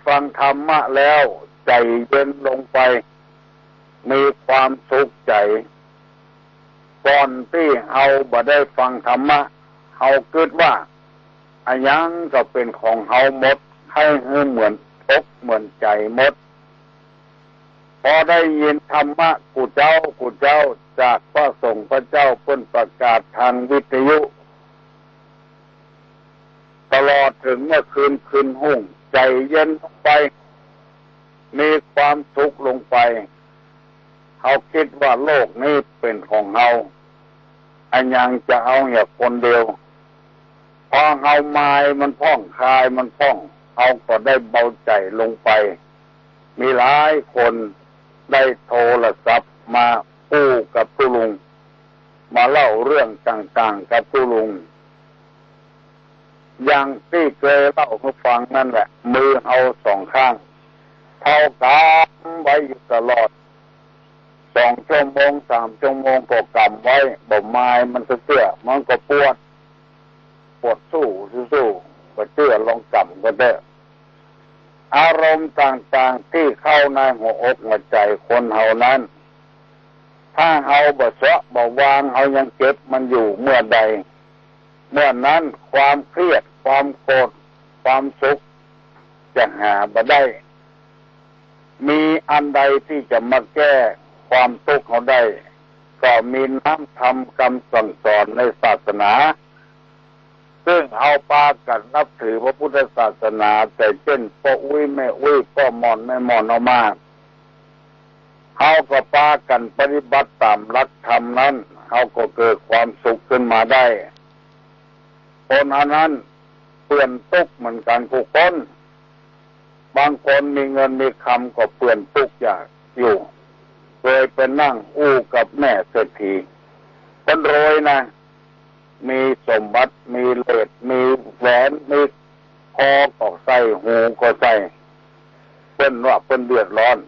ฟังธรรมะแล้วใจเย็นลงไปมีความสุขใจก่อนที่เอาบ่ได้ฟังธรรมะเขาคิดว่าอันยังก็เป็นของเฮาหมดให้เหมือนอกเหมือนใจหมดพอได้ยินธรรมะกูเจ้าจากพระสงฆ์พระเจ้าเพิ่นประกาศทางวิทยุตลอดถึงเมื่อคืนหุ้งใจเย็นลงไปมีความสุขลงไปเขาคิดว่าโลกนี้เป็นของเฮาอันยังจะเอาอย่างคนเดียวพอเฮาไม้มันพ่องคายมันพ่องเขาก็ได้เบาใจลงไปมีหลายคนได้โทรศัพท์มาพูดกับผู้ลุงมาเล่าเรื่องต่างๆกับผู้ลุงอย่างที่เคยเล่าให้ฟังนั่นแหละมือเอาสองข้างเท่ากำไว้อยู่ตลอด2 ชั่วโมง 3 ชั่วโมงก็กำไว้บ่ไม้มันเสื่อมันก็ปวดสู้ก็เชื่อลองกำก็ได้อารมณ์ต่างๆที่เข้าในหัวอกหัวใจคนเฮานั้นถ้าเฮาบ่เสาะบ่วางเฮายังเก็บมันอยู่เมื่อใดเมื่อนั้นความเครียดความโกรธความสุขจะหาบ่ได้มีอันใดที่จะมาแก้ความทุกข์เขาได้ก็มีน้ำธรรมคำสั่งสอนในศาสนาซึ่งเอาปากันนับถือพระพุทธศาสนาแต่เช่นพ่ออุ้ยแม่อุ้ยพ่อมอนแม่มอนเอามาเขาก็ปากันปฏิบัติตามหลักธรรมนั้นเขาก็เกิดความสุขขึ้นมาได้คนอันนั้นเปื่อนทุกข์เหมือนกันทุกคนบางคนมีเงินมีคำก็เปื่อนทุกข์อยู่เคยไปนั่งอู้กับแม่เศรษฐีคนรวยนะมีสมบัติมีเลสมีแหวนมีคอก็ใส่หูก็ใส่เพิ่นว่าเพิ่นเดือดร้อน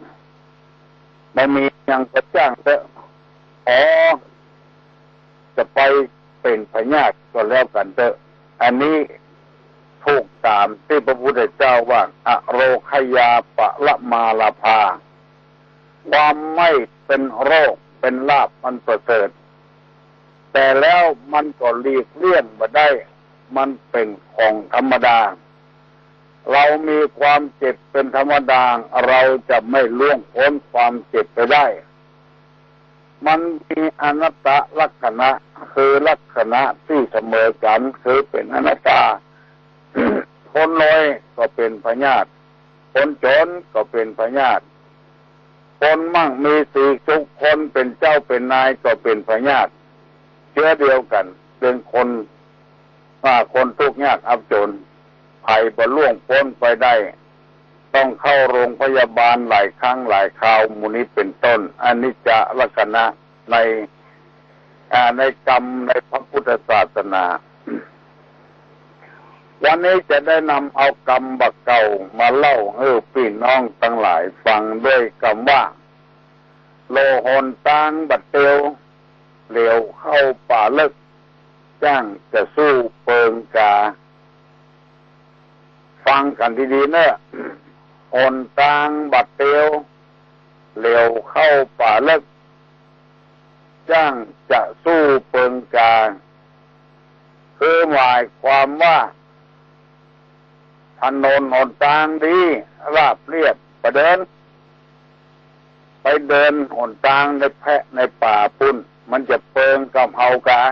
ไม่มียังกระจ้างเถอะจะไปเป็นพญาติก็แล้วกันเถอะอันนี้ถูกตามที่พระพุทธเจ้าว่าอโรคยาปะละมาลาภาความไม่เป็นโรคเป็นลาภมันประเสริฐแต่แล้วมันก็หลีกเลี่ยงมาได้มันเป็นของธรรมดาเรามีความเจ็บเป็นธรรมดาเราจะไม่ล่วงพ้นความเจ็บไปได้มันมีอนัตตลักษณะคือลักษณะที่เสมอกันคือเป็นอนัตตา คนรวยก็เป็นพญาติคนจนก็เป็นพญาติคนมั่งมีสีสุขคนเป็นเจ้าเป็นนายก็เป็นพญาติเชื้อเดียวกันเป็นคนทุกข์ยากอับจนภัยบ่ล่วงพ้นไปได้ต้องเข้าโรงพยาบาลหลายครั้งหลายคราวหมู่นี้เป็นต้นอนิจจลักษณะในกรรมในพระพุทธศาสนาวันนี้จะได้นำเอากรรมบักเก่ามาเล่าให้พี่น้องทั้งหลายฟังด้วยคำว่าโลหนตังบัดเตียวเหลวเข้าป่าเลิกจ้างจะสู้เปิงกาฟังกันดีๆเนอะหนตางบัดเตียวเหลวเข้าป่าเลิกจ้างจะสู้เปิงกาคือหมายความว่าถนนหนทางดีราบเรียบไปเดินหนทางในแพะในป่าปุ่นมันจะเปิงกับเฮากา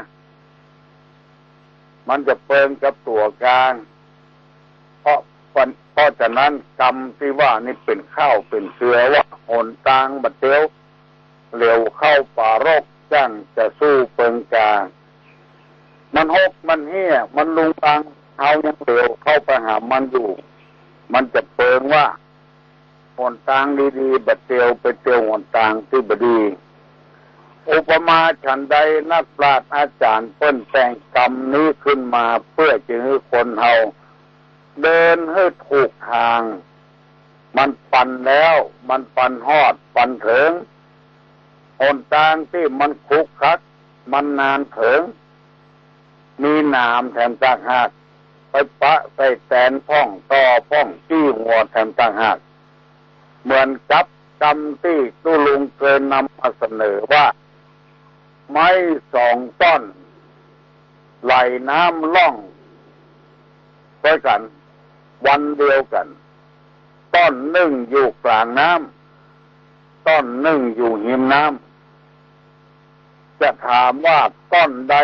มันจะเปิงกับตัวกลางเพราะฉะนั้นกรรมที่ว่านี่เป็นข้าวเป็นเสือว่าหนทางบัดเตียวเหลวเข้าป่ารกจ้างจะสู้เปิงกามันหกมันเหี้ยมันลุงตังเอายังเหลวเข้าไปหามันอยู่มันจะเปิงว่าหนทางดีๆบัดเตียวไปเตียวหนทางที่บดีอุปมาฉันใดนักปราชญ์อาจารย์เพิ่นแต่งกรรมนี้ขึ้นมาเพื่อจะให้คนเฮาเดินให้ถูกทางมันปั่นแล้วมันปั่นฮอดปั่นถึงหนทางที่มันคลุกคลักมันนานถึงมีน้ำแถมจากหาก ไปปะใส่แตนพ่องต่อพ่องจี้หัวแถมต่างหากเหมือนกับกรรมที่ตุลุงเคยนำมาเสนอว่าไม้2 ต้นไหลน้ำล่องด้วยกันวันเดียวกันต้นหนึ่งอยู่กลางน้ำต้นหนึ่งอยู่หิมน้ำจะถามว่าต้นใด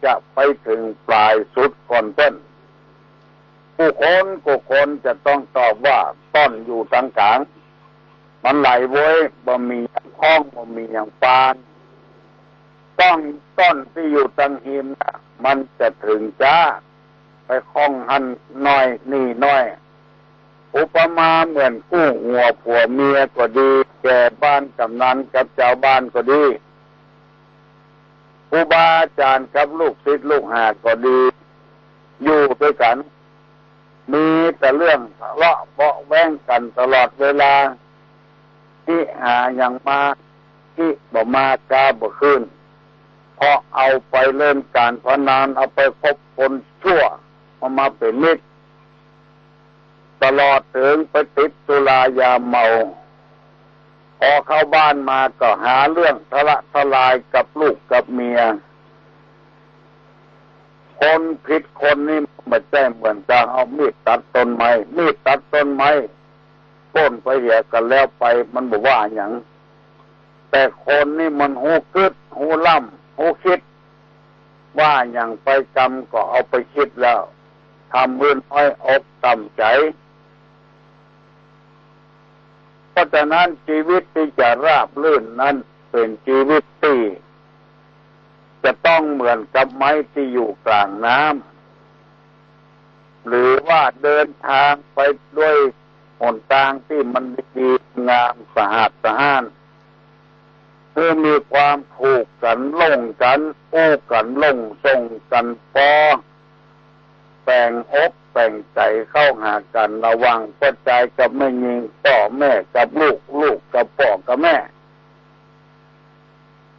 จะไปถึงปลายสุดก่อนต้นผู้คนจะต้องตอบว่าต้นอยู่กลางกลางมันไหลเว้ยบ่มีอย่างคล้องบ่มีอย่างปานต้นที่อยู่ตังหิมนะมันจะถึงจ้าไปคล้องหันน้อยนี่น้อยอุปมาเหมือนกู้หัวผัวเมียก็ดีแก่บ้านกำนันกับเจ้าบ้านก็ดีครูบาอาจารย์กับลูกศิษย์ลูกหาก็ดีอยู่ด้วยกันมีแต่เรื่องทะเลาะเบาะแว้งกันตลอดเวลาที่หาอย่างมาที่บ่มากาบ่ขึ้นเพราะเอาไปเล่นการพนันเอาไปคบคนชั่วมาเป็นมิตรตลอดถึงไปติดสุรายาเมาพอเข้าบ้านมาก็หาเรื่องทะละทลายกับลูกกับเมียคนผิดคนนี่ไม่ใช่เหมือนจะเอามีดตัดต้นไม้ต้นไปเหี่ยกันแล้วไปมันบอกว่าอย่างแต่คนนี่มันหูกึดหูล่ำหูคิดว่าอย่างไปจำก็เอาไปคิดแล้วทำมือน้อยอกต่ำใจเพราะฉะนั้นชีวิตที่จะราบรื่นนั้นเป็นชีวิตที่จะต้องเหมือนกับไม้ที่อยู่กลางน้ำหรือว่าเดินทางไปด้วยหนทางที่มันดีงามสะอาดสะอ้านคือมีความถูกกันลงกันอู้กันลงส่งกันพอแบ่งอกแบ่งใจเข้าหากันระวังปัจจัยกับแม่ยิงพ่อแม่กับลูกกับพ่อกับแม่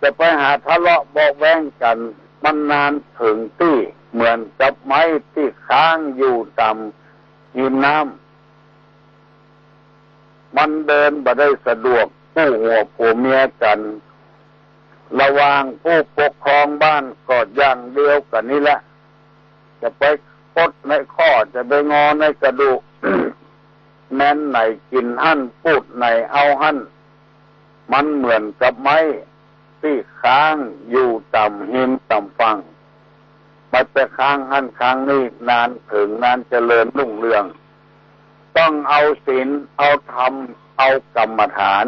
จะไปหาทะเลาะเบาะแว้งกันมันนานถึงที่เหมือนกับไม้ที่ค้างอยู่ตามหิมน้ำมันเดินบ่ได้สะดวกผู้หัวผัวเมียกันระหว่างผู้ปกครองบ้านก็อย่างเดียวกันนี่แหละจะไปปดในข้อจะไปงอในกระดูก แม้นไหนกินหั่นพูดไหนเอาหั่นมันเหมือนกับไม้ที่ค้างอยู่ต่ำหินต่ำฟังมันไปค้างหั่นค้างนี่นานถึงนานเจริญรุ่งเรืองต้องเอาศีลเอาธรรมเอากรรมฐาน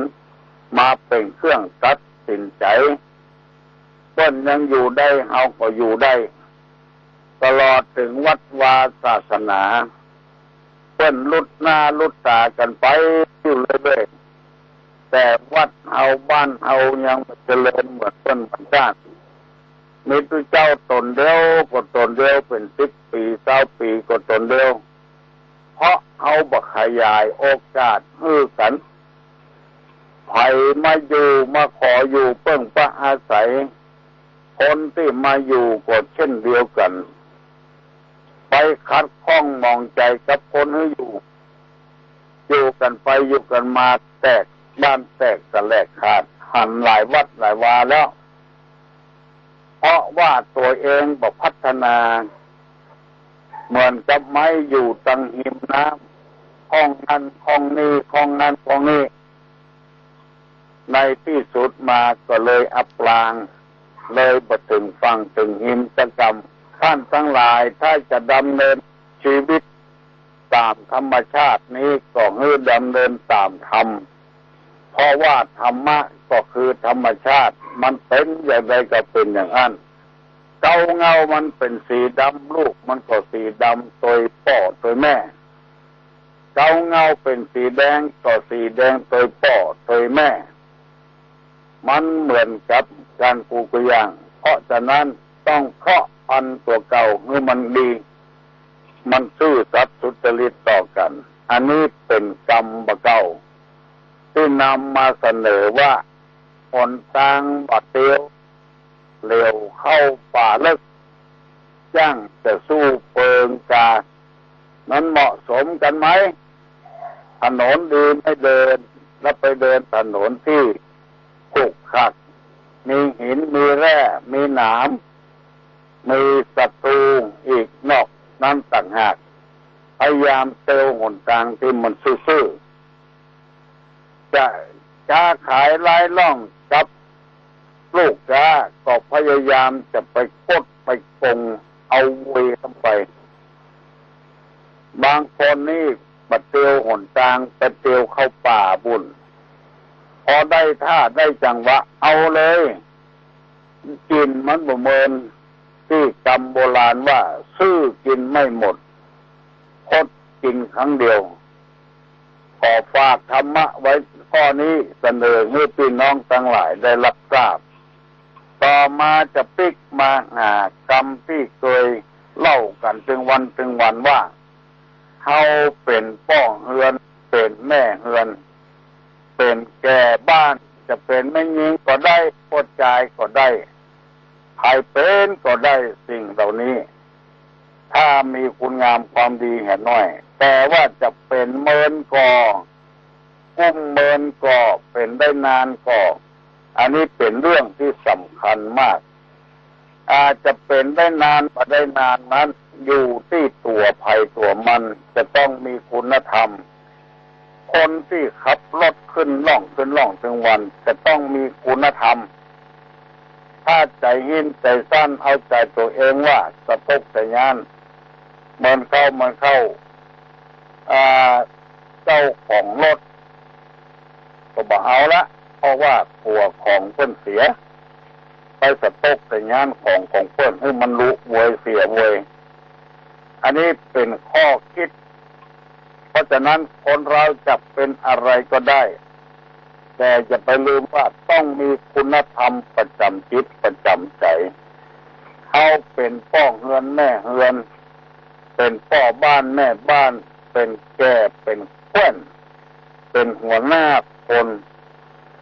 มาเป็นเครื่องตัดสินใจเพิ่นยังอยู่ได้เอาก็อยู่ได้ตลอดถึงวัดวาศาสนาเพิ่นลุดหน้าลุดตากันไปอยู่เรื่อยๆแต่วัดเฮาบ้านเฮายังเจริญเหมือนเพิ่นเหมือนกันมีตัวเจ้าตนเดียวก็ตนเดียวเป็น10 ปี20 ปีก็ตนเดียวเพราะเฮาบ่ขยายโอกาสให้กันไผมาอยู่มาขออยู่เพิ่งพระอาศัยคนที่มาอยู่ก็เช่นเดียวกันไปคัดข้องมองใจกับคนให้อยู่กันไปอยู่กันมาแตกบ้านแตกสลายขาดหันหลายวัดหลายวาแล้วเพราะว่าตัวเองบ่พัฒนาเหมือนกับไม้อยู่ตังหิมน้ำคลองนั้นคลองนี้คลองนั้นคลองนี้ในที่สุดมาก็เลยอับปางเลยบ่ถึงฟังถึงหิมตะกรรมท่านทั้งหลายถ้าจะดำเนินชีวิตตามธรรมชาตินี้ก็ให้ดำเนินตามธรรมเพราะว่าธรรมะก็คือธรรมชาติมันเป็นอย่างไรก็เป็นอย่างนั้นเงามันเป็นสีดำลูกมันก็สีดำตัวพ่อตัวแม่เงาเป็นสีแดงก็สีแดงตัวพ่อตัวแม่มันเหมือนกับการปลูกยางเพราะฉะนั้นต้องเพาะพันธุ์ตัวเก่าให้มันดีมันซื่อสัตย์สุจริตต่อกันอันนี้เป็นกรรมเก่าที่นำมาเสนอว่าหนทางบัดเดียวเร็วเข้าป่าลึกย่างจะสู้เปิงกา นั้นเหมาะสมกันไหมถนนดีไม่เดินแล้วไปเดินถนนที่ขรุขระมีหินมีแร่มีหนามมีศัตรูอีกนอกนั้นต่างหากพยายามเซลหนทางที่มันซื่อๆจะค้าขายไร้ล่องกับลูกค้าก็พยายามจะไปกดไปโกงเอาเวเข้าไปบางคนนี่บัดเตียวหนทางไปเตียวเข้าป่าบุญพอได้ท่าได้จังหวะเอาเลยกินมันบ่เมินที่กรรมโบราณว่าซื้อกินไม่หมดคดกินครั้งเดียวขอฝากธรรมะไว้ข้อนี้เสนอให้พี่น้องทั้งหลายได้รับทราบต่อมาจะปิกมาหากรรมที่เคยเล่ากันถึงวันว่าเฮาเป็นป้องเฮือนเป็นแม่เฮือนเป็นแก่บ้านจะเป็นแม่หญิงก็ได้พ่อชายก็ได้ใครเป็นก็ได้สิ่งเหล่านี้ถ้ามีคุณงามความดีแห่น้อยแต่ว่าจะเป็นเมินก่อกุ้มเมินก่อเป็นได้นานก่ออันนี้เป็นเรื่องที่สำคัญมากอาจจะเป็นได้นานมาได้นานนั้นอยู่ที่ตัวภัยตัวมันจะต้องมีคุณธรรมคนที่ขับรถขึ้นล่องถึงวันจะต้องมีคุณธรรมถ้าใจหินใจสั้นเอาใจตัวเองว่าสะทกแต่ยานมันเข้าเจ้าของรถก็บอกเอาละเพราะว่าผัวของเพิ่นเสียไปสะทกแต่ยานของเพิ่นให้มันรู้เวยเสียเวยอันนี้เป็นข้อคิดเพราะฉะนั้นคนเราจะเป็นอะไรก็ได้แต่จะไปลืมว่าต้องมีคุณธรรมประจำจิตประจำใจเขาเป็นพ่อเฮือนแม่เฮือนเป็นพ่อบ้านแม่บ้านเป็นแก่เป็นเพื่อนเป็นหัวหน้าคน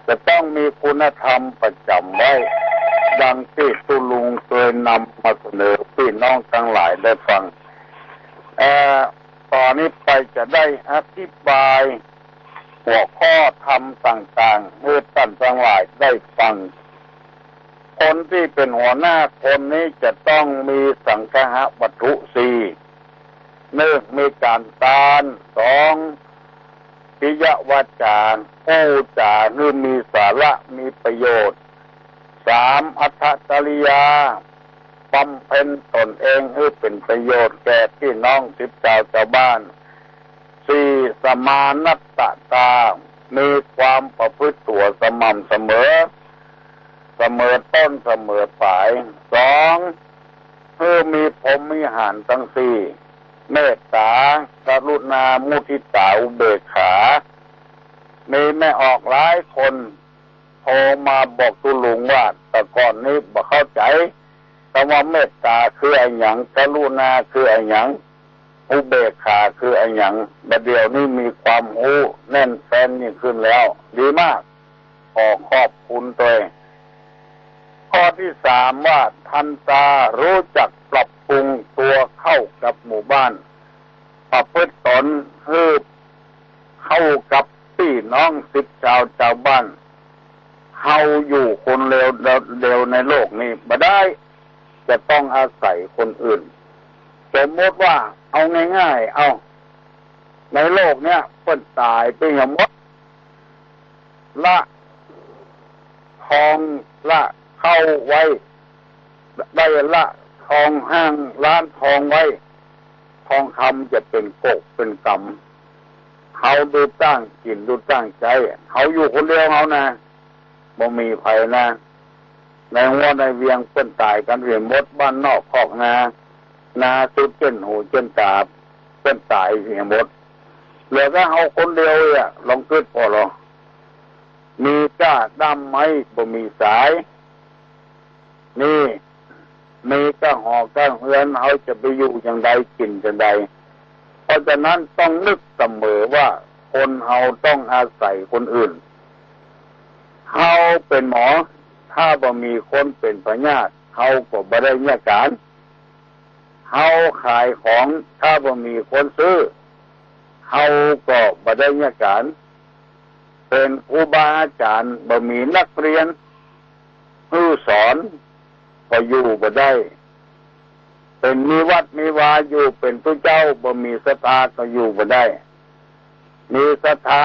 จะต้องมีคุณธรรมประจำไว้ดังที่ตุลุงเคยนำมาเสนอพี่น้องทั้งหลายได้ฟังตอนนี้ไปจะได้อธิบายหัวข้อธรรมต่างๆให้ท่านทั้งหลายได้ฟังคนที่เป็นหัวหน้าคนนี้จะต้องมีสังฆะวัตถุสี่หนึ่งมีการตานสองปิยวาจาผู้จาหรือมีสาระมีประโยชน์สามอัตถจริยาบำเพ็ญตนเองให้เป็นประโยชน์แก่พี่น้องสิบชาวบ้านสี่สมานัตตามีความประพฤติตัวสม่ำเสมอต้นเสมอปลายสองมีพรหมิหารทั้งสี่เมตตากรุณามุทิตาอุเบกขามีไม่ออกหลายคนโทรมาบอกตุลุงว่าแต่ก่อนนี้บ่เข้าใจแต่ว่าเมตตาคือไอ้หยังกรุณาคือไอ้หยังอุเบกขาคือไอ้หยังบัดเดี๋ยวนี้มีความรู้แน่นแฟ้นยิ่งขึ้นแล้วดีมากขอบคุณตัวข้อที่สามว่าทันตารู้จักปรับปรุงตัวเข้ากับหมู่บ้านประพฤติตนให้เข้ากับพี่น้องสิบชาวบ้านเฮาอยู่คนเร็วในโลกนี้บ่ได้จะต้องอาศัยคนอื่นสมมติว่าเอาง่ายๆเอาในโลกเนี้ยเพิ่นตายไปอย่างหมดละทองละเข้าไว้ได้ละทองห้างร้านทองไว้ทองคำจะเป็นกกเป็นกำเขาดูตั้งกินดูตั้งใจเขาอยู่คนเดียวเขานะบ่มีใครนะในหัวในเวียงเพิ่นตายกันเรียนหมดบ้านนอกคอกนาสุดเจ้นหูเจ้นตาเพิ่นตายเสียหมดเหลือก็เอาคนเดียวอ่ะลองคิดพอหรอมีก้าดำไหมบ่มีสายนี่มีก็หอก็เฮือนเอาจะไปอยู่อย่างใดกินอย่างใดเพราะฉะนั้นต้องนึกเสมอว่าคนเฮาต้องอาศัยคนอื่นเฮาเป็นหมอถ้าบ่มีคนเป็นพยาธิเฮาก็บ่ได้มีอาการเฮ เฮาขายของถ้าบ่มีคนซื้อเฮาก็บ่ได้เนี่ยการเป็นครูบาอาจารย์บ่มีนักเรียนผู้สอนก็อยู่บ่ได้เป็นมีวัดมีวาอยู่เป็นผู้เจ้าบ่มีศรัทธาก็อยู่บ่ได้มีศรัทธา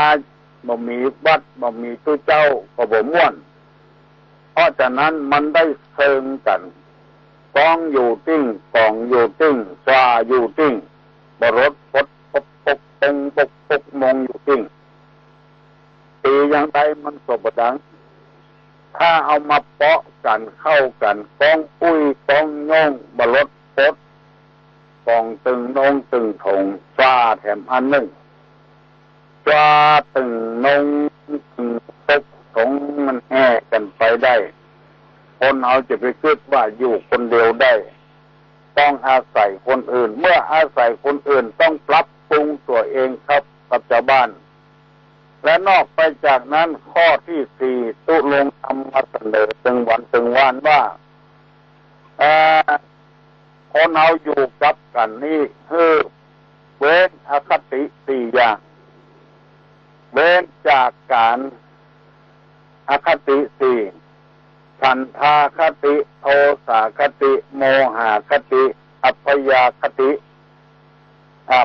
บ่มีวัดบ่มีผู้เจ้าก็บ่ม่วนเพราะฉะนั้นมันได้เชิงกันกองอยู่ติ้งกองอยู่ติ้งสวาอยู่ติ้งบรถปดปกปกปงปกปกมงอยู่ติ้งตีอย่างใดมันก็บ่ดังถ้าเอามาเปาะกันเข้ากันกองปุ้ยกองโยงบรถปดกองตึงนงตึงถงสวาแถมอันหนึ่งสวาตึงนงตึงปกถงมันแห่กันไปได้คนเอาจะไปคิดว่าอยู่คนเดียวได้ต้องอาศัยคนอื่นเมื่ออาศัยคนอื่นต้องปรับปรุงตัวเองครับกับชาวบ้านและนอกไปจากนั้นข้อที่สี่ตุลงทำมาเสนอตึงวันตึงวานว่าคนเอาอยู่กับกันนี่คือเว้นอคติสี่อย่างเว้นจากการอคติสี่ฉันทาคติโทสาคติโมหะคติอัพยาคติ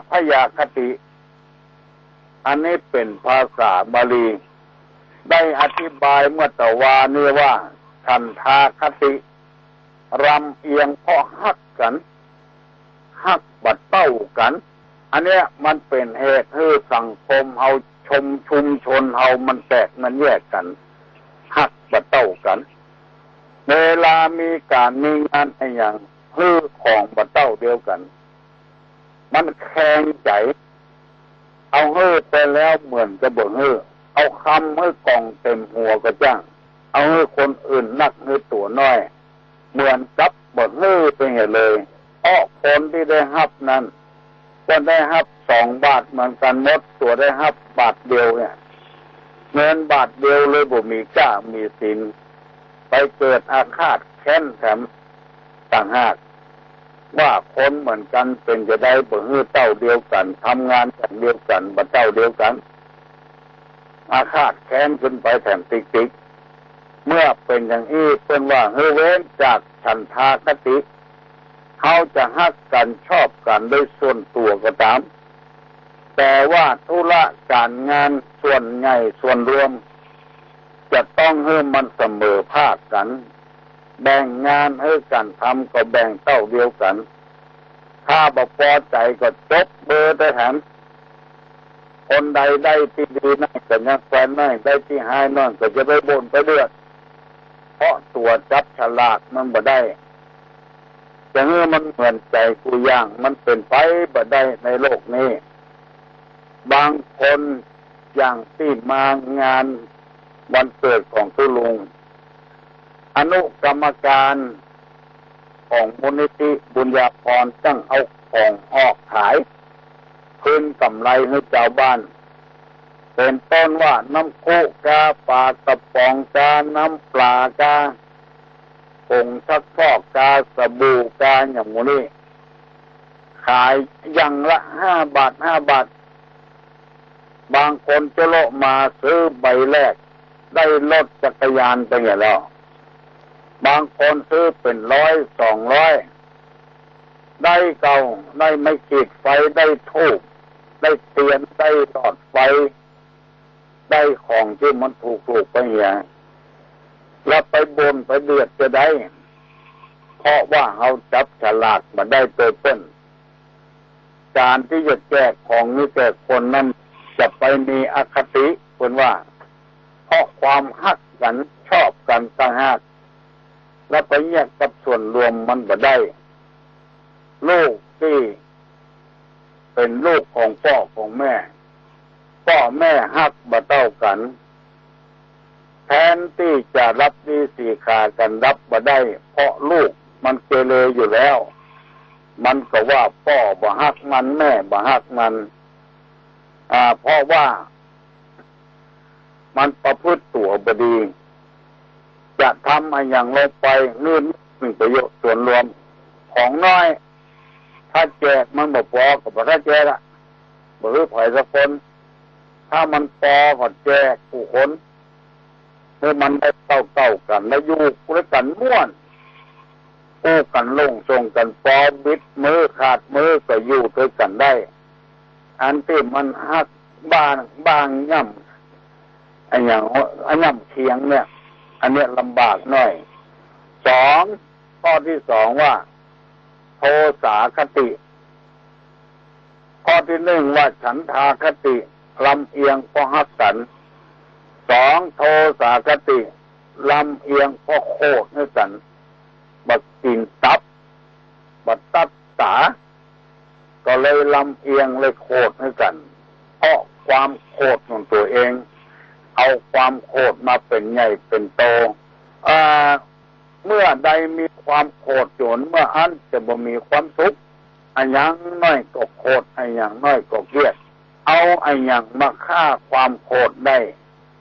พยาคติอันนี้เป็นภาษาบาลีได้อธิบายเมื่อตะวานี้ว่าฉันทาคติรำเอียงเพราะฮักกันฮักบัดเต้ากันอันเนี้ยมันเป็นเหตุให้สังคมเฮาชุมชนเฮามันแตกมันแยกกันฮักบัดเต้ากันเวลามีการมีงานอะไรอย่างฮื้อของบัดเต้าเดียวกันมันแข็งใจเอาฮื้อไปแล้วเหมือนกับบ่ฮื้อเอาคำฮื้อกองเต็มหัวก็จ้างเอาฮื้อคนอื่นนักฮื้อตัวน้อยเหมือนกับบ่ฮื้อไปเห็นเลยเพราะคนที่ได้ฮับนั้นก็ได้ฮับ2 บาทเหมือนกันหมดตัวได้ฮับบาทเดียวเนี่ยเงินบาทเดียวเลยบ่มีกล้ามีศีลไปเกิดอาฆาตแค้นแถมต่างหากว่าคนเหมือนกันเป็นจะได้บ่ฮื้อเต้าเดียวกันทำงานอย่างเดียวกันบ่เต้าเดียวกันอาฆาตแค้นขึ้นไปแถมติ๊กเมื่อเป็นอย่างนี้เป็นว่าฮื้อเว้นจากฉันทาคติเขาจะฮักกันชอบกันโดยส่วนตัวก็ตามแต่ว่าธุระการงานส่วนใหญ่ส่วนรวมจะต้องให้มันเสมอภาคกันแบ่งงานให้กันทำก็แบ่งเท่าเดียวกันถ้าบ่พอใจก็จบเบอร์ได้แถมคนใดได้ที่ดีนั่นก็ยังแฟนนั่นได้ที่หายนั่นก็จะไปบ่นไปเดือดเพราะตัวจับฉลากมันบ่ได้อย่างนี้มันเหมือนใจกูย่างมันเป็นไปบ่ได้ในโลกนี้บางคนอย่างที่มางานวันเกิดของตุลุงอนุกรรมการของมูลนิธิบุญญาภรณ์ตั้งเอาของออกขายคืนกำไรให้ชาวบ้านเป็นต้นว่าน้ำคุกาปลากระป๋องกาน้ำปลากาผงซักฟอกกาสบู่กาอย่างนี้ขายอย่างละ5 บาทบางคนจะโลมาซื้อใบแรกได้รถจักรยานไปอย่างแล้วบางคนซื้อเป็น100 200ได้เก่าได้ไม่ขีดไฟได้ธูปได้เทียนได้หลอดไฟได้ของที่มันถูกไปอย่างแล้วไปบนไปเดือดจะได้เพราะว่าเขาจับฉลากมาได้ตัวเปิ้นการที่จะแจกของนี้แจกคนนั้นจะไปมีอคติคนว่าเพราะความฮักกันชอบกันต่างหากแล้วไปแยกกับส่วนรวมมันบ่ได้ลูกที่เป็นลูกของพ่อของแม่ฮักบ่เท่ากันแทนที่จะรับดีสีขากันรับบ่ได้เพราะลูกมันเกเรอยู่แล้วมันก็ว่าพ่อบ่ฮักมันแม่บ่ฮักมันเพราะว่ามันประพฤติตัวบ่ดีจะทำอะไรอย่างลงไปนื่นหนึ่งประโยชน์ส่วนรวมของน้อย ถ้าแจกมันบ่พอก็บ่ถ้าแจกอะบ่รู้ไผสักคนถ้ามันพอก็แจกผู้คนเมื่อมันได้เต้ากันแล้วอยู่ด้วยกันม่วนกู้กันลงส่งกันปอบิดมือขาดมือก็อยู่ด้วยกันได้อันที่มันฮักบางย่ำอันย่ำเคียงเนี่ยอันเนี้ยลำบากหน่อยสองข้อที่สองว่าโทสาคติข้อที่หนึ่งว่าฉันทาคติลำเอียงเพราะฮักกันสองโทสาคติลำเอียงเพราะโคตรให้กันบัดกินตับบัดตัดตาก็เลยลำเอียงเลยโคตรให้กันเพราะความโคตรของตัวเองเอาความโคตรมาเป็นใหญ่เป็นโตเมื่อใดมีความโคตรโจรเมื่ออันจะบ่มีความสุขอันยังน้อยก็โคตรอันยังน้อยก็เกลียดเอาอันยังมาฆ่าความโคตรได้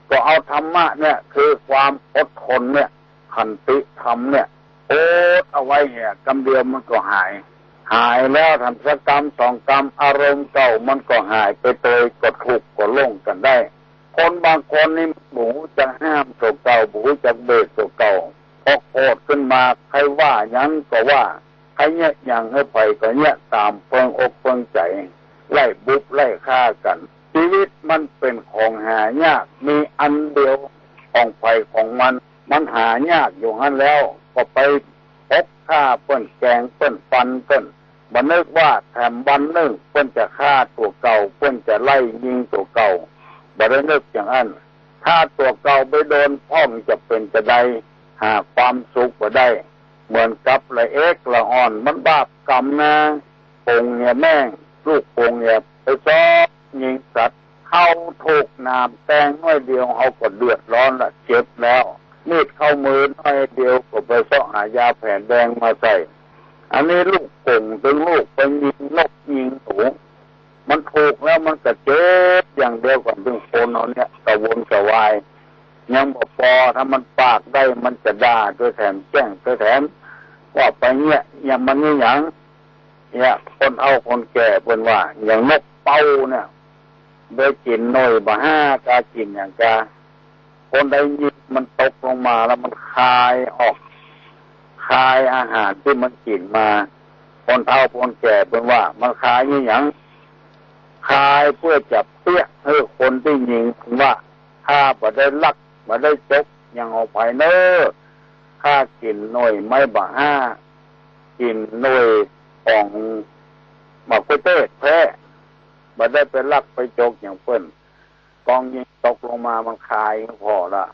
ก็เอาธรรมะเนี่ยคือความอดทนเนี่ยขันติธรรมเนี่ยโอดเอาไว้เนี่ยกำเดียวมันก็หายแล้วทำสักกรรมสองกรรมอารมณ์เก่ามันก็หายไปโดยกดถูกก็ลงกันได้คนบางคนนี่บูจะห้ามตัวเก่าบูจะเบรกตัวเก่าพอโกรธขึ้นมาใครว่ายังก็ว่าใครเนี่ยยังให้ไปก็เนี่ยตามเปิงอกเปิงใจไล่บุบไล่ฆ่ากันชีวิตมันเป็นของหายากมีอันเดียวของไฟของมันหายากอยู่งั้นแล้วก็ไปพบฆ่าเปิ้นแกงเปิ้นฟันเปิ้นบันนึกว่าแถมบันนึกเปิ้นจะฆ่าตัวเก่าเปิ้นจะไล่ยิงตัวเก่าบันนึกอย่างนั้นถ้าตัวเก่าไปโดนพ่อมจะเป็นจะได้หาความสุขบ่ได้เหมือนกับละเอกละอ่อนมันบาปกรรมนะปงเนี่ยแม่งลูกปงเนี่ยไปซ้อยิงสัตว์เข้าถูกน้ำแตงน้อยเดียวเขาก็เดือดร้อนละเจ็บแล้วมีดเข้ามือน้อยเดียวก็ไปซ้อหายาแผ่นแดงมาใส่อันนี้ลูกปงถึงลูกไปยิงนกยิงหนูมันถูกแล้วมันก็เจ็บอย่างเดียวกับถึงคนเอาเนี่ยกระวนกระวายยังบ่พอถ้ามันปากได้มันจะด่าด้วยแถมแจ้งด้วยแถมว่าไปเนี่ยอย่างมันนี่อย่างเนี่ยคนเอาคนแก่เป็นว่าอย่างนกเป้าเนี่ยได้กินหน่อยบ่5กากินอย่างกาคนใดยิงมันตกลงมาแล้วมันคายออกคายอาหารที่มันกินมาคนเฒ่าคนแก่เป็นว่ามันคายนี่อย่างคายเพื่อจะเปี้ยให้คนที่ยิงว่าถ้าบ่ได้ลักบ่ได้จกยังเอาไปเน้อข้ากินหน่อยไม่บ่5กินหน่อยของบักเต้แพ้บ่ได้ไปลักไปจกอย่างเพิ่นกองยิงตกลงมามันคายพอละ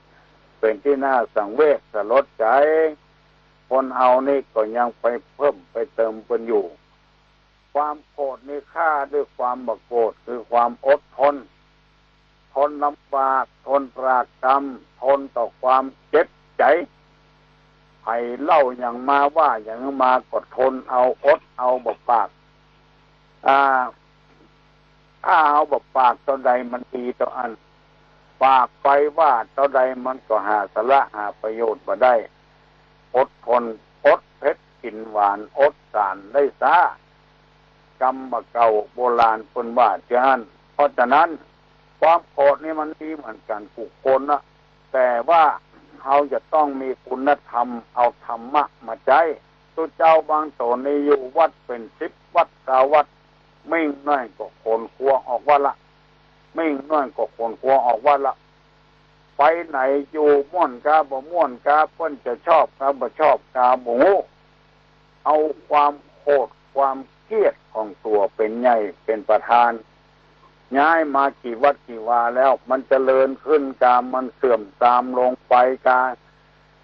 เป็นที่น่าสังเวชสลดใจคนเอานี่ก็ยังไปเพิ่มไปเติมเพิ่นอยู่ความโกรธนี่ฆ่าด้วยความบ่โกรธคือความอดทนลำบากทนตรากตรำทนต่อความเจ็บใจให้เล่าอย่างมาว่าอย่างมาก็ทนเอาอดเอาบ่ปากถ้าเอาบ่ปากตอนใดมันดีต่ออันปากไปว่าตอนใดมันก็หาสาระหาประโยชน์บ่ได้อดทนอดเผ็ดกินหวานอดสารได้ซากรรมบ่เก่าโบราณเพิ่นว่าจังนั้นเพราะฉะนั้นความโกรธนี่มันดีเหมือนกันทุกคนนะแต่ว่าเราจะต้องมีคุณธรรมเอาธรรมะมาใช้ตัวเจ้าบางตนนี่อยู่วัดเป็น10วัด9วัดไม่น้อยก็คนครัวออกวัดละไม่น้อยก็คนครัวออกวัดละไปไหนอยู่ม่วนกาบ่ม่วนกาเพิ่นจะชอบกาบ่ชอบกาหมูเอาความโกรธความเครียดของตัวเป็นใหญ่เป็นประธานย้ายมากี่วัดกี่วาแล้วมันเจริญขึ้นกามันเสื่อมตามลงไปกา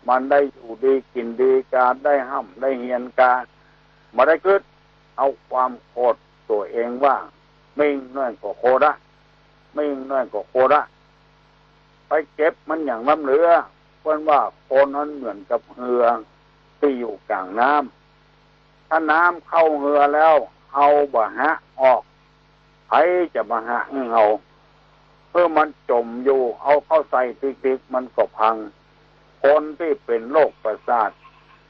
มันได้อยู่ดีกินดีกาได้ห้ำได้เฮียนกามาได้ขึ้นเอาความโกรธตัวเองว่าไม่น้อยก็โคระไม่น้อยก็โคระไปเก็บมันอย่างน้ำเหลือเพราะว่าโคนนั้นเหมือนกับเรือที่อยู่กลางน้ำถ้าน้ำเข้าเรือแล้วเอาบ่หะออกใครจะมาหาเอาเพื่อมันจมอยู่เอาเข้าใส่ติ๊กๆมันก็พังคนที่เป็นโรคประสาท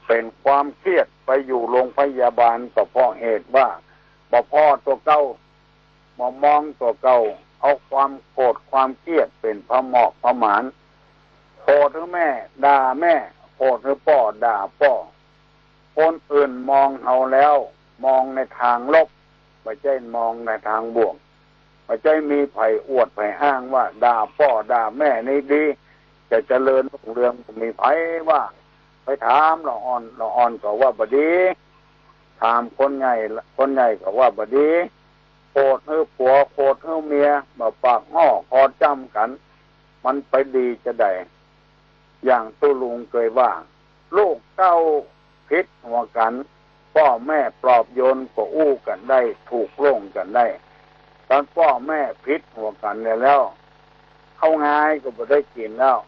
เป็นความเครียดไปอยู่โรงพยาบาลก็เพราะเหตุว่า บ่พ่อตัวเก่าบ่มองตัวเก่าเอาความโกรธความเครียดเป็นพระเหมาะพระหมานโกรธหรือแม่ด่าแม่โกรธหรือพ่อด่าพ่อคนอื่นมองเอาแล้วมองในทางลบไม่ใช่มองในทางบวกไม่ใช่มีไผ่อวดไผ่อ้างว่าด่าพ่อด่าแม่นี่ดีจะเจริญรุ่งเรืองมีไผ่ว่าไปถามละอ่อนก็ว่าบดีถามคนใหญ่ก็ว่าบดีโกรธเฮือผัวโกรธเฮือเมียมาปากง้อคอจำกันมันไปดีจะได้อย่างตุลุงเคยว่าลูกเต้าพิษหัวกันพ่อแม่ปลอบโยนก็อู้กันได้ถูกลงกันได้ตอนพ่อแม่พิษหัวกันเนี่ยแล้วเข้าง่ายก็ไม่ได้กินแล้ว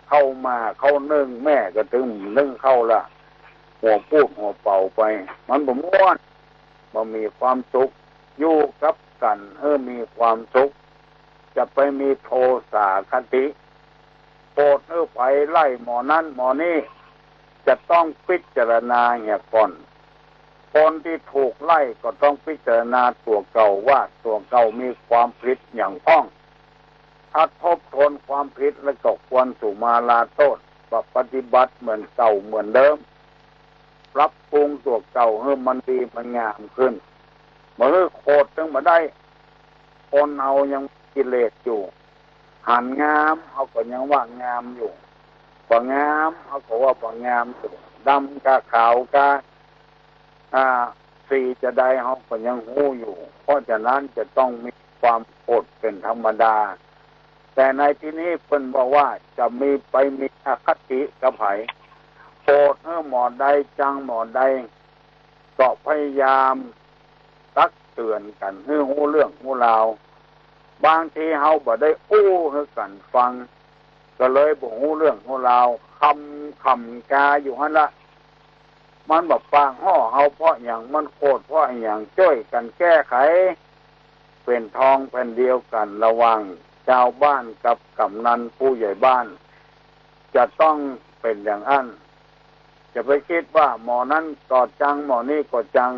เข้ามาเข้านึ่งแม่ก็ถึงนึ่งเข้าละหัวพูดหัวเป่าไปมันบ่ม่วนบ่มีความสุขอยู่กับกันมีความสุขจะไปมีโทสะคติโกรธไปไล่หมอนั้นหมอนี้จะต้องพิจารณาเหี่ยก่อนคนที่ถูกไล่ก็ต้องพิจารณาตัวเก่าว่าตัวเก่ามีความผิดอย่างพ้องถ้าทบทวนความผิดแล้วก็ควรสุมาลาโทษปฏิบัติเหมือนเก่าเหมือนเดิมปรับปรุงตัวเก่าให้มันดีมันงามขึ้นเมื่อโคตรถึงมาได้คนเอายังกิเลสอยู่หันงามเอาก็ยังว่างามอยู่บ่งามเอาก็ว่าบ่งามอยู่ดำกะขาวกะสีจะได้เขาก็ยังหู้อยู่เพราะฉะนั้นจะต้องมีความอดเป็นธรรมดาแต่ในที่นี้เพิ่นบอกว่าจะมีอคติกับไผโกรธหมอใดจังหมอใดก็พยายามตักเตือนกันให้หู้เรื่องหู้ราวบางทีเฮาบ่ได้อู้ให้กันฟังก็เลยบ่ฮู้เรื่องหู้ราวคำกาอยู่หั่นละมันบ่ปางฮ้อเฮาเพราะหยังมันโกรธเพราะหยังช่วยกันแก้ไขเป็นทองแผ่นเดียวกันระหว่างชาวบ้านกับกำนันผู้ใหญ่บ้านจะต้องเป็นอย่างนั้นจะไปคิดว่าหมอนั้นก็จังหมอนี้ก็จัง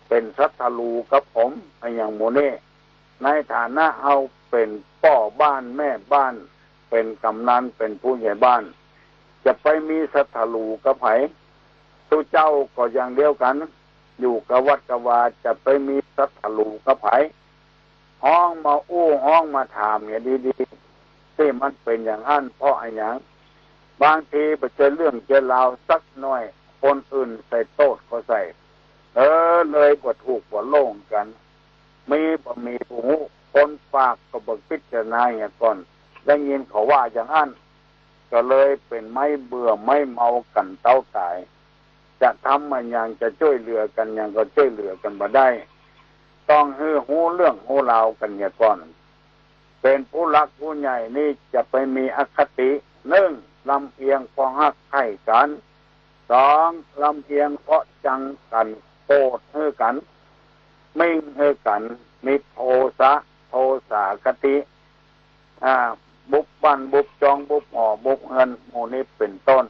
เป็นศัตรูกับผมอย่างหมู่นี้ในฐานะเอาเป็นพ่อบ้านแม่บ้านเป็นกำนันเป็นผู้ใหญ่บ้านจะไปมีศัตรูกับไผตู้เจ้าก็อย่างเดียวกันอยู่กับวัดกวาจะไปมีศัตรูกับไผห้องมาอู้ห้องมาถามเนี่ยดีๆที่มันเป็นอย่างนั้นเพราะอะไรอย่างบางทีไปเจอเรื่องเจอราวสักหน่อยคนอื่นใส่โต๊ดก็ใส่เลยกว่าถูกกว่าโล่งกันมีหูคนฝากก็บอกพิจารณาอย่างก่อนได้ยินเขาว่าอย่างนั้นก็เลยเป็นไม่เบื่อไม่เมากันเต้าตายจะทำมันอย่างจะช่วยเหลือกันอย่างก็ช่วยเหลือกันมาได้ต้องหูเรื่องหูราวกันอย่างก่อนเป็นผู้รักผู้ใหญ่นี่จะไปมีอคติ1ลำเอียงเพราะฮักใคร่กัน2ลำเอียงเพราะจังกันโกรธกันมิ่งกันมีโทสะคติบุบบันบุบจองบุบห่อบุบเงินโมนี้เป็นต้น